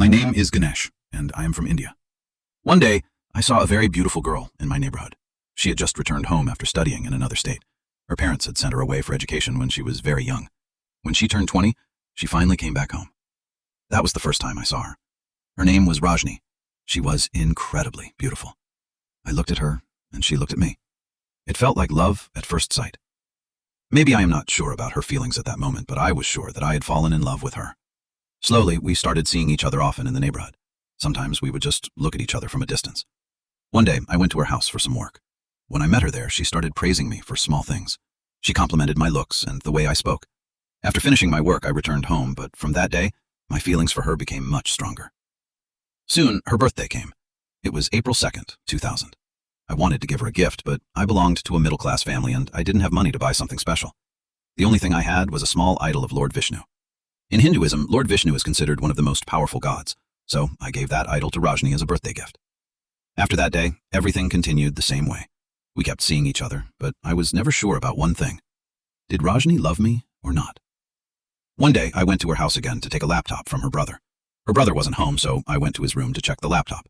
My name is Ganesh, and I am from India. One day, I saw a very beautiful girl in my neighborhood. She had just returned home after studying in another state. Her parents had sent her away for education when she was very young. When she turned 20, she finally came back home. That was the first time I saw her. Her name was Rajni. She was incredibly beautiful. I looked at her, and she looked at me. It felt like love at first sight. Maybe I am not sure about her feelings at that moment, but I was sure that I had fallen in love with her. Slowly, we started seeing each other often in the neighborhood. Sometimes we would just look at each other from a distance. One day, I went to her house for some work. When I met her there, she started praising me for small things. She complimented my looks and the way I spoke. After finishing my work, I returned home, but from that day, my feelings for her became much stronger. Soon, her birthday came. It was April 2nd, 2000. I wanted to give her a gift, but I belonged to a middle-class family and I didn't have money to buy something special. The only thing I had was a small idol of Lord Vishnu. In Hinduism, Lord Vishnu is considered one of the most powerful gods, so I gave that idol to Rajni as a birthday gift. After that day, everything continued the same way. We kept seeing each other, but I was never sure about one thing. Did Rajni love me or not? One day, I went to her house again to take a laptop from her brother. Her brother wasn't home, so I went to his room to check the laptop.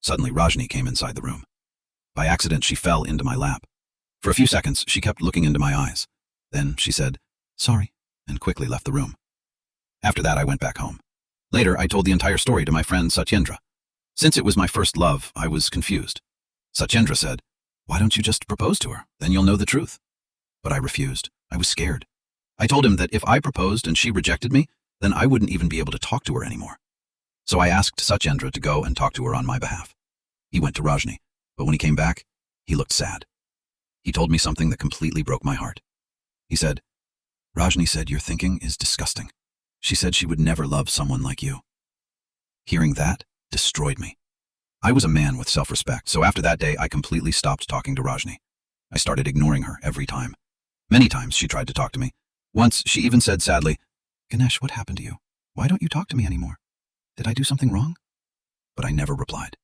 Suddenly, Rajni came inside the room. By accident, she fell into my lap. For a few seconds, she kept looking into my eyes. Then she said, "Sorry," and quickly left the room. After that, I went back home. Later, I told the entire story to my friend Satyendra. Since it was my first love, I was confused. Satyendra said, "Why don't you just propose to her? Then you'll know the truth." But I refused. I was scared. I told him that if I proposed and she rejected me, then I wouldn't even be able to talk to her anymore. So I asked Satyendra to go and talk to her on my behalf. He went to Rajni, but when he came back, he looked sad. He told me something that completely broke my heart. He said, "Rajni said your thinking is disgusting. She said she would never love someone like you." Hearing that destroyed me. I was a man with self-respect, so after that day, I completely stopped talking to Rajni. I started ignoring her every time. Many times she tried to talk to me. Once, she even said sadly, "Ganesh, what happened to you? Why don't you talk to me anymore? Did I do something wrong?" But I never replied.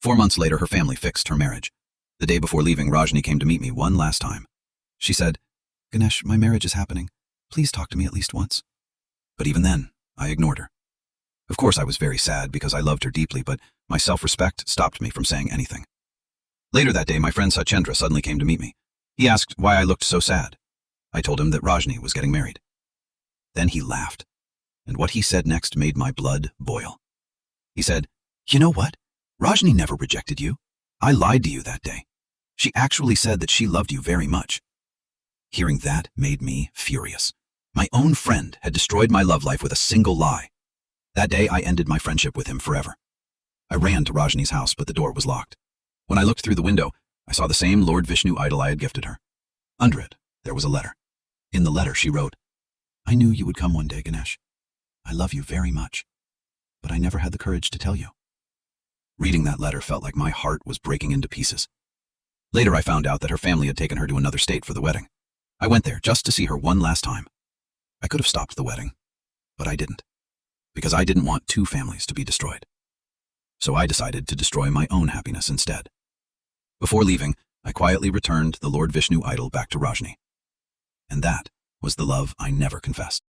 4 months later, her family fixed her marriage. The day before leaving, Rajni came to meet me one last time. She said, "Ganesh, my marriage is happening. Please talk to me at least once." But even then, I ignored her. Of course, I was very sad because I loved her deeply, but my self-respect stopped me from saying anything. Later that day, my friend Satyendra suddenly came to meet me. He asked why I looked so sad. I told him that Rajni was getting married. Then he laughed, and what he said next made my blood boil. He said, "You know what? Rajni never rejected you. I lied to you that day. She actually said that she loved you very much." Hearing that made me furious. My own friend had destroyed my love life with a single lie. That day, I ended my friendship with him forever. I ran to Rajni's house, but the door was locked. When I looked through the window, I saw the same Lord Vishnu idol I had gifted her. Under it, there was a letter. In the letter, she wrote, "I knew you would come one day, Ganesh. I love you very much, but I never had the courage to tell you." Reading that letter felt like my heart was breaking into pieces. Later, I found out that her family had taken her to another state for the wedding. I went there just to see her one last time. I could have stopped the wedding, but I didn't, because I didn't want two families to be destroyed. So I decided to destroy my own happiness instead. Before leaving, I quietly returned the Lord Vishnu idol back to Rajni. And that was the love I never confessed.